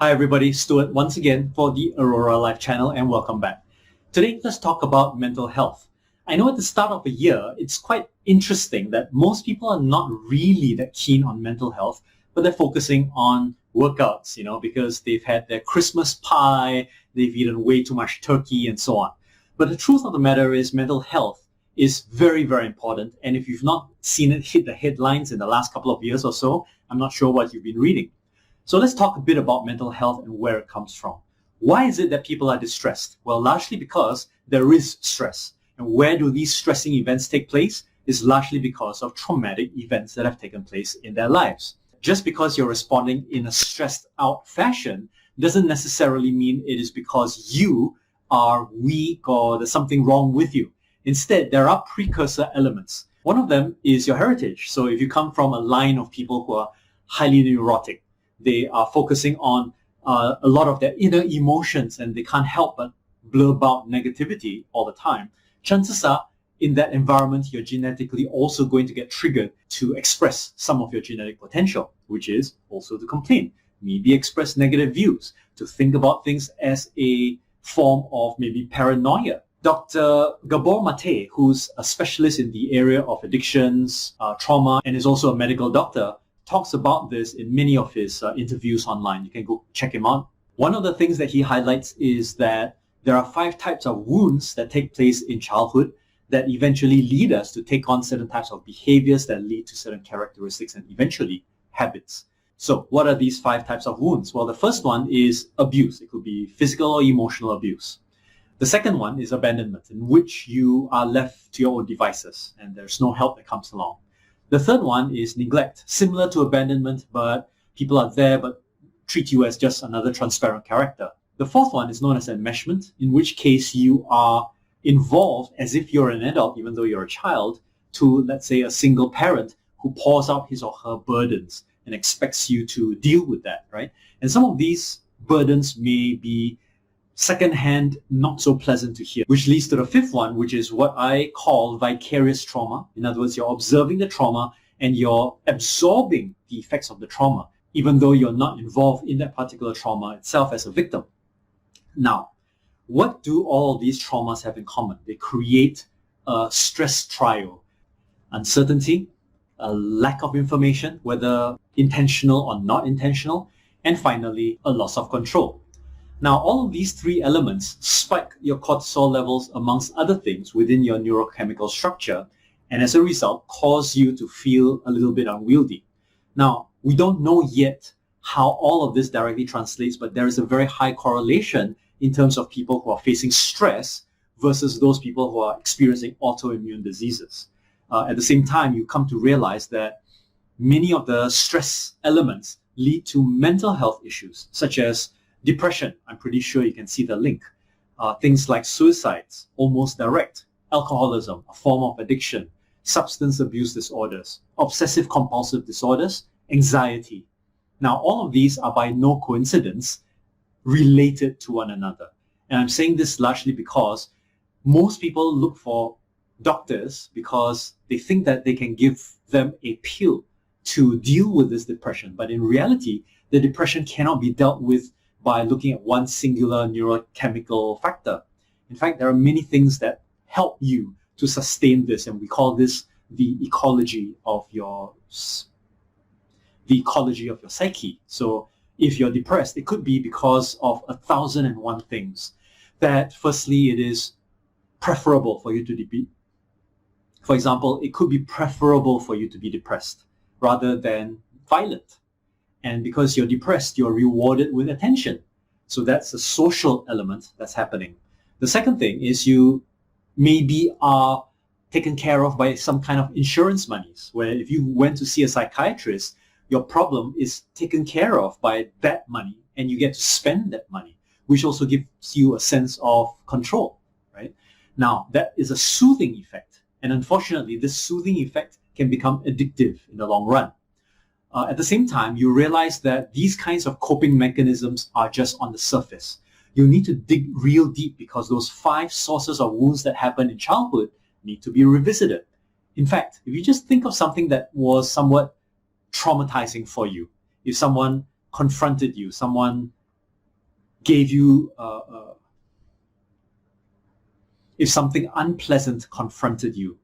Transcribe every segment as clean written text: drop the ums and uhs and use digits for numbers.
Hi everybody, Stuart once again for the Aurora Life channel and welcome back. Today let's talk about mental health. I know at the start of the year it's quite interesting that most people are not really that keen on mental health, but they're focusing on workouts, because they've had their Christmas pie, they've eaten way too much turkey and so on. But the truth of the matter is mental health is very, very important, and if you've not seen it hit the headlines in the last couple of years or so, I'm not sure what you've been reading. So let's talk a bit about mental health and where it comes from. Why is it that people are distressed? Well, largely because there is stress. And where do these stressing events take place? Is largely because of traumatic events that have taken place in their lives. Just because you're responding in a stressed out fashion doesn't necessarily mean it is because you are weak or there's something wrong with you. Instead, there are precursor elements. One of them is your heritage. So if you come from a line of people who are highly neurotic, they are focusing on a lot of their inner emotions and they can't help but blurb out negativity all the time. Chances are in that environment, you're genetically also going to get triggered to express some of your genetic potential, which is also to complain, maybe express negative views, to think about things as a form of maybe paranoia. Dr. Gabor Maté, who's a specialist in the area of addictions, trauma, and is also a medical doctor, talks about this in many of his interviews online. You can go check him out. One of the things that he highlights is that there are 5 types of wounds that take place in childhood that eventually lead us to take on certain types of behaviors that lead to certain characteristics and eventually habits. So what are these 5 types of wounds? Well, the first one is abuse. It could be physical or emotional abuse. The second one is abandonment, in which you are left to your own devices and there's no help that comes along. The third one is neglect, similar to abandonment, but people are there but treat you as just another transparent character. The fourth one is known as enmeshment, in which case you are involved as if you're an adult, even though you're a child, to, let's say, a single parent who pours out his or her burdens and expects you to deal with that, right? And some of these burdens may be secondhand, not so pleasant to hear, which leads to the fifth one, which is what I call vicarious trauma. In other words, you're observing the trauma and you're absorbing the effects of the trauma, even though you're not involved in that particular trauma itself as a victim. Now, what do all these traumas have in common? They create a stress trial: uncertainty, a lack of information, whether intentional or not intentional, and finally, a loss of control. Now, all of these 3 elements spike your cortisol levels, amongst other things, within your neurochemical structure, and as a result, cause you to feel a little bit unwieldy. Now, we don't know yet how all of this directly translates, but there is a very high correlation in terms of people who are facing stress versus those people who are experiencing autoimmune diseases. At the same time, you come to realize that many of the stress elements lead to mental health issues, such as depression. I'm pretty sure you can see the link. Things like suicides, almost direct. Alcoholism, a form of addiction. Substance abuse disorders. Obsessive compulsive disorders. Anxiety. Now, all of these are by no coincidence related to one another. And I'm saying this largely because most people look for doctors because they think that they can give them a pill to deal with this depression. But in reality, the depression cannot be dealt with by looking at one singular neurochemical factor. In fact, there are many things that help you to sustain this, and we call this the ecology of your psyche. So if you're depressed, it could be because of 1,001 things. That firstly, it is preferable for you to be. For example, it could be preferable for you to be depressed rather than violent. And because you're depressed, you're rewarded with attention. So that's a social element that's happening. The second thing is you maybe are taken care of by some kind of insurance monies, where if you went to see a psychiatrist, your problem is taken care of by that money and you get to spend that money, which also gives you a sense of control, right? Now, that is a soothing effect. And unfortunately, this soothing effect can become addictive in the long run. At the same time, you realize that these kinds of coping mechanisms are just on the surface. You need to dig real deep because those 5 sources of wounds that happen in childhood need to be revisited. In fact, if you just think of something that was somewhat traumatizing for you, if someone confronted you, someone gave you, if something unpleasant confronted you,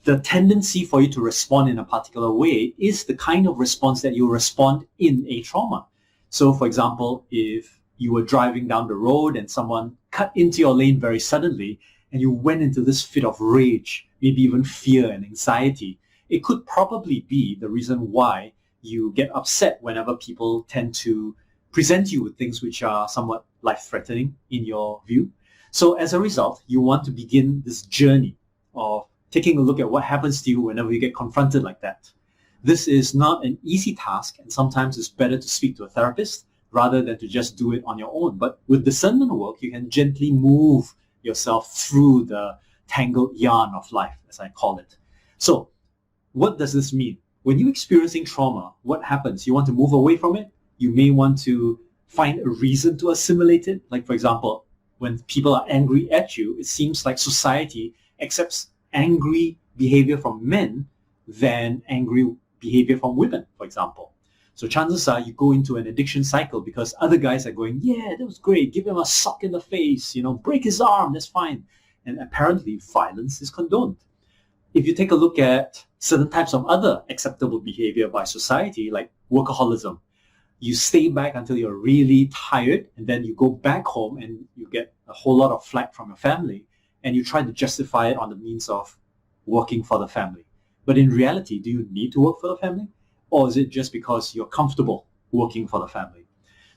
the tendency for you to respond in a particular way is the kind of response that you respond in a trauma. So, for example, if you were driving down the road and someone cut into your lane very suddenly and you went into this fit of rage, maybe even fear and anxiety, it could probably be the reason why you get upset whenever people tend to present you with things which are somewhat life-threatening in your view. So as a result, you want to begin this journey of taking a look at what happens to you whenever you get confronted like that. This is not an easy task, and sometimes it's better to speak to a therapist rather than to just do it on your own. But with discernment work, you can gently move yourself through the tangled yarn of life, as I call it. So what does this mean? When you're experiencing trauma, what happens? You want to move away from it. You may want to find a reason to assimilate it. Like, for example, when people are angry at you, it seems like society accepts angry behavior from men than angry behavior from women, for example. So chances are you go into an addiction cycle because other guys are going, yeah, that was great, give him a sock in the face, break his arm, that's fine. And apparently violence is condoned. If you take a look at certain types of other acceptable behavior by society, like workaholism, you stay back until you're really tired, and then you go back home and you get a whole lot of flack from your family, and you try to justify it on the means of working for the family. But in reality, do you need to work for the family? Or is it just because you're comfortable working for the family?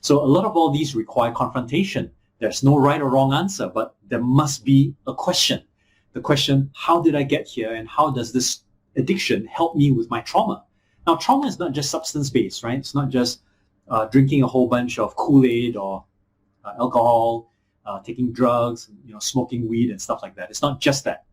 So a lot of all these require confrontation. There's no right or wrong answer, but there must be a question. The question, how did I get here, and how does this addiction help me with my trauma? Now, trauma is not just substance-based, right? It's not just drinking a whole bunch of Kool-Aid or alcohol, taking drugs, smoking weed and stuff like that. It's not just that.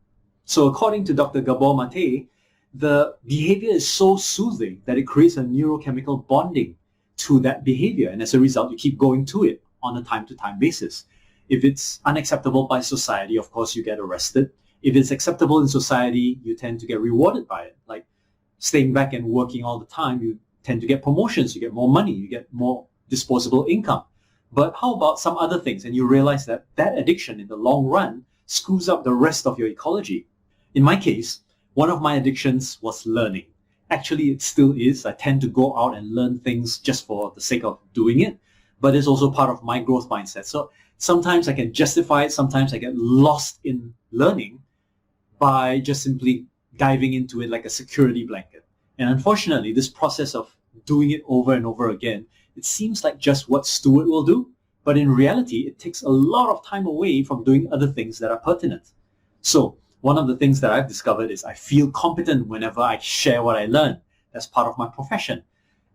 So according to Dr. Gabor Maté, the behavior is so soothing that it creates a neurochemical bonding to that behavior. And as a result, you keep going to it on a time-to-time basis. If it's unacceptable by society, of course, you get arrested. If it's acceptable in society, you tend to get rewarded by it. Like staying back and working all the time, you tend to get promotions, you get more money, you get more disposable income. But how about some other things? And you realize that that addiction in the long run screws up the rest of your ecology. In my case, one of my addictions was learning. Actually, it still is. I tend to go out and learn things just for the sake of doing it. But it's also part of my growth mindset. So sometimes I can justify it. Sometimes I get lost in learning by just simply diving into it like a security blanket. And unfortunately, this process of doing it over and over again, it seems like just what Stuart will do. But in reality, it takes a lot of time away from doing other things that are pertinent. So one of the things that I've discovered is I feel competent whenever I share what I learn. That's part of my profession.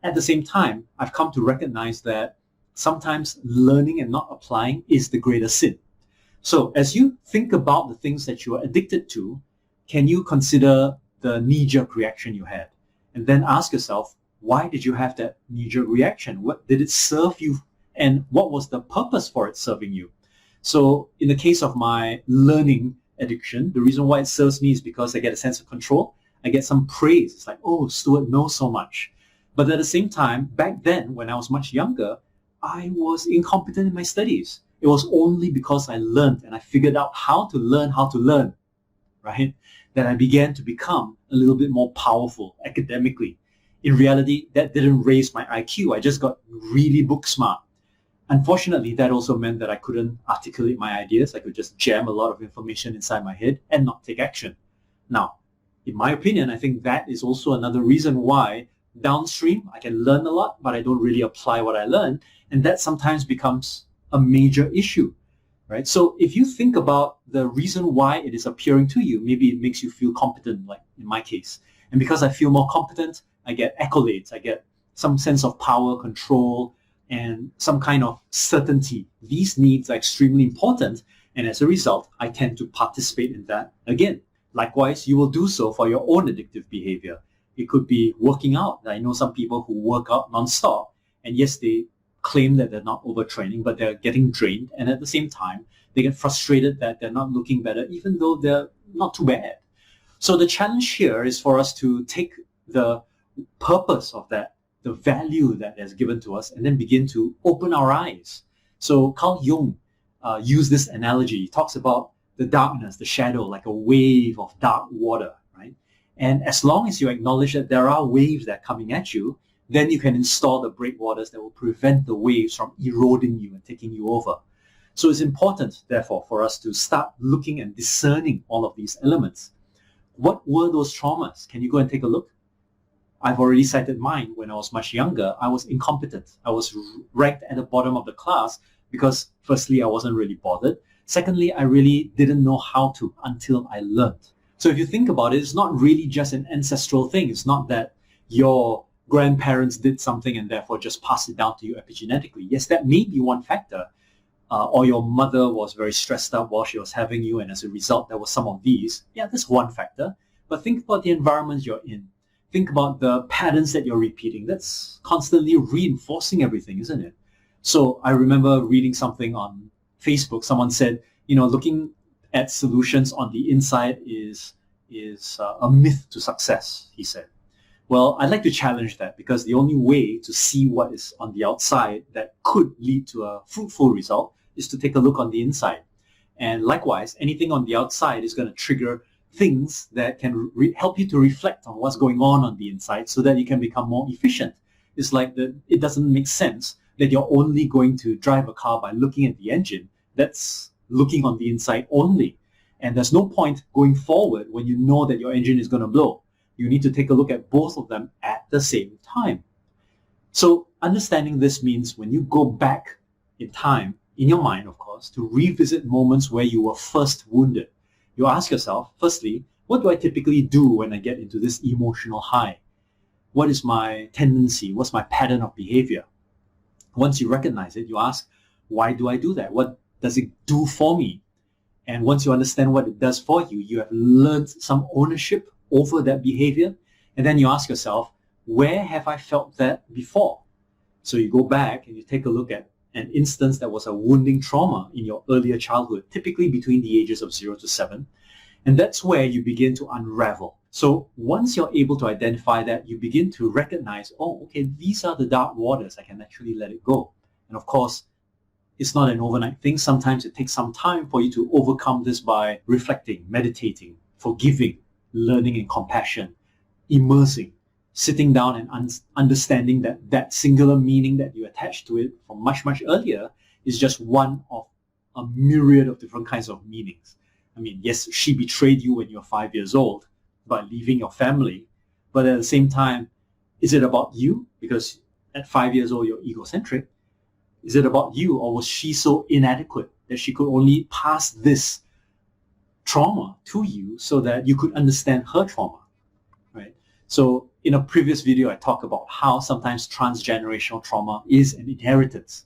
At the same time, I've come to recognize that sometimes learning and not applying is the greatest sin. So as you think about the things that you are addicted to, can you consider the knee-jerk reaction you had? And then ask yourself, why did you have that knee-jerk reaction? What did it serve you? And what was the purpose for it serving you? So in the case of my learning addiction, the reason why it serves me is because I get a sense of control. I get some praise. It's like, oh, Stuart knows so much. But at the same time, back then, when I was much younger, I was incompetent in my studies. It was only because I learned and I figured out how to learn, right? That I began to become a little bit more powerful academically. In reality, that didn't raise my IQ. I just got really book smart. Unfortunately, that also meant that I couldn't articulate my ideas. I could just jam a lot of information inside my head and not take action. Now, in my opinion, I think that is also another reason why downstream I can learn a lot, but I don't really apply what I learn. And that sometimes becomes a major issue, right? So if you think about the reason why it is appearing to you, maybe it makes you feel competent, like in my case. And because I feel more competent, I get accolades, I get some sense of power, control, and some kind of certainty. These needs are extremely important, and as a result, I tend to participate in that again. Likewise, you will do so for your own addictive behavior. It could be working out. I know some people who work out nonstop, and yes, they claim that they're not overtraining, but they're getting drained, and at the same time, they get frustrated that they're not looking better, even though they're not too bad. So the challenge here is for us to take the purpose of that, the value that is given to us, and then begin to open our eyes. So Carl Jung used this analogy. He talks about the darkness, the shadow, like a wave of dark water, right? And as long as you acknowledge that there are waves that are coming at you, then you can install the breakwaters that will prevent the waves from eroding you and taking you over. So it's important, therefore, for us to start looking and discerning all of these elements. What were those traumas? Can you go and take a look? I've already cited mine. When I was much younger, I was incompetent. I was ranked at the bottom of the class because, firstly, I wasn't really bothered. Secondly, I really didn't know how to until I learned. So if you think about it, it's not really just an ancestral thing. It's not that your grandparents did something and therefore just pass it down to you epigenetically. Yes, that may be one factor. Or your mother was very stressed out while she was having you, and as a result, there was some of these. Yeah, that's one factor. But think about the environment you're in. Think about the patterns that you're repeating. That's constantly reinforcing everything, isn't it? So I remember reading something on Facebook. Someone said, looking at solutions on the inside is a myth to success, he said. Well, I'd like to challenge that, because the only way to see what is on the outside that could lead to a fruitful result is to take a look on the inside. And likewise, anything on the outside is going to trigger things that can help you to reflect on what's going on the inside so that you can become more efficient. It's like it doesn't make sense that you're only going to drive a car by looking at the engine. That's looking on the inside only. And there's no point going forward when you know that your engine is going to blow. You need to take a look at both of them at the same time. So understanding this means when you go back in time, in your mind, of course, to revisit moments where you were first wounded, you ask yourself, firstly, what do I typically do when I get into this emotional high? What is my tendency? What's my pattern of behavior? Once you recognize it, you ask, why do I do that? What does it do for me? And once you understand what it does for you, you have learned some ownership over that behavior. And then you ask yourself, where have I felt that before? So you go back and you take a look at an instance that was a wounding trauma in your earlier childhood, typically between the ages of 0 to 7. And that's where you begin to unravel. So once you're able to identify that, you begin to recognize, oh, okay, these are the dark waters. I can actually let it go. And of course, it's not an overnight thing. Sometimes it takes some time for you to overcome this by reflecting, meditating, forgiving, learning in compassion, immersing, sitting down and understanding that that singular meaning that you attach to it from much, much earlier is just one of a myriad of different kinds of meanings. I mean, yes, she betrayed you when you're 5 years old by leaving your family, but at the same time, is it about you? Because at 5 years old, you're egocentric. Is it about you, or was she so inadequate that she could only pass this trauma to you so that you could understand her trauma, right? So in a previous video, I talked about how sometimes transgenerational trauma is an inheritance.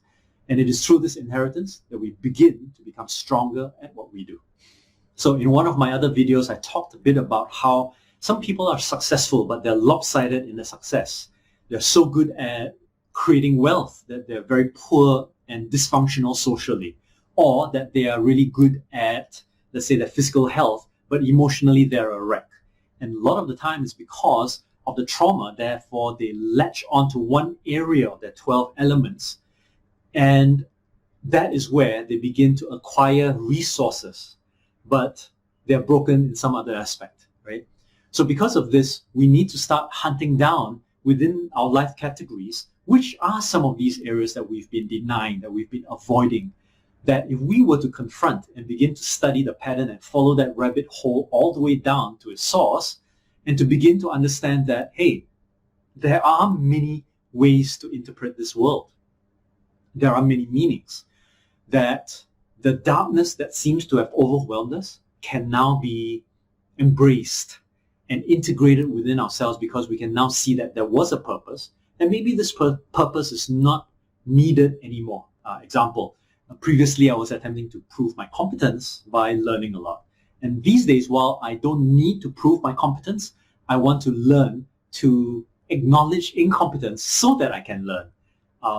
And it is through this inheritance that we begin to become stronger at what we do. So in one of my other videos, I talked a bit about how some people are successful, but they're lopsided in their success. They're so good at creating wealth that they're very poor and dysfunctional socially, or that they are really good at, let's say, their physical health, but emotionally they're a wreck. And a lot of the time it's because of the trauma. Therefore, they latch onto one area of their 12 elements. And that is where they begin to acquire resources, but they're broken in some other aspect, right? So because of this, we need to start hunting down within our life categories, which are some of these areas that we've been denying, that we've been avoiding, that if we were to confront and begin to study the pattern and follow that rabbit hole all the way down to its source, and to begin to understand that, hey, there are many ways to interpret this world. There are many meanings. That the darkness that seems to have overwhelmed us can now be embraced and integrated within ourselves, because we can now see that there was a purpose, and maybe this purpose is not needed anymore. Example, previously I was attempting to prove my competence by learning a lot. And these days, while I don't need to prove my competence, I want to learn to acknowledge incompetence so that I can learn,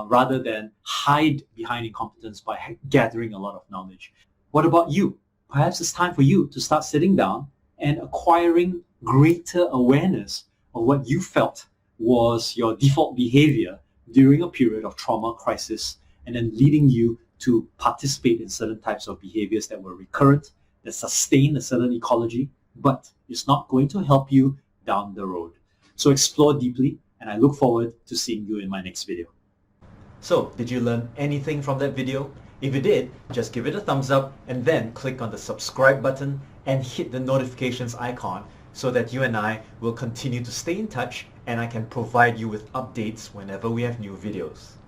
rather than hide behind incompetence by gathering a lot of knowledge. What about you? Perhaps it's time for you to start sitting down and acquiring greater awareness of what you felt was your default behavior during a period of trauma, crisis, and then leading you to participate in certain types of behaviors that were recurrent, that sustain a certain ecology, but it's not going to help you down the road. So explore deeply, and I look forward to seeing you in my next video. So, did you learn anything from that video? If you did, just give it a thumbs up and then click on the subscribe button and hit the notifications icon so that you and I will continue to stay in touch and I can provide you with updates whenever we have new videos.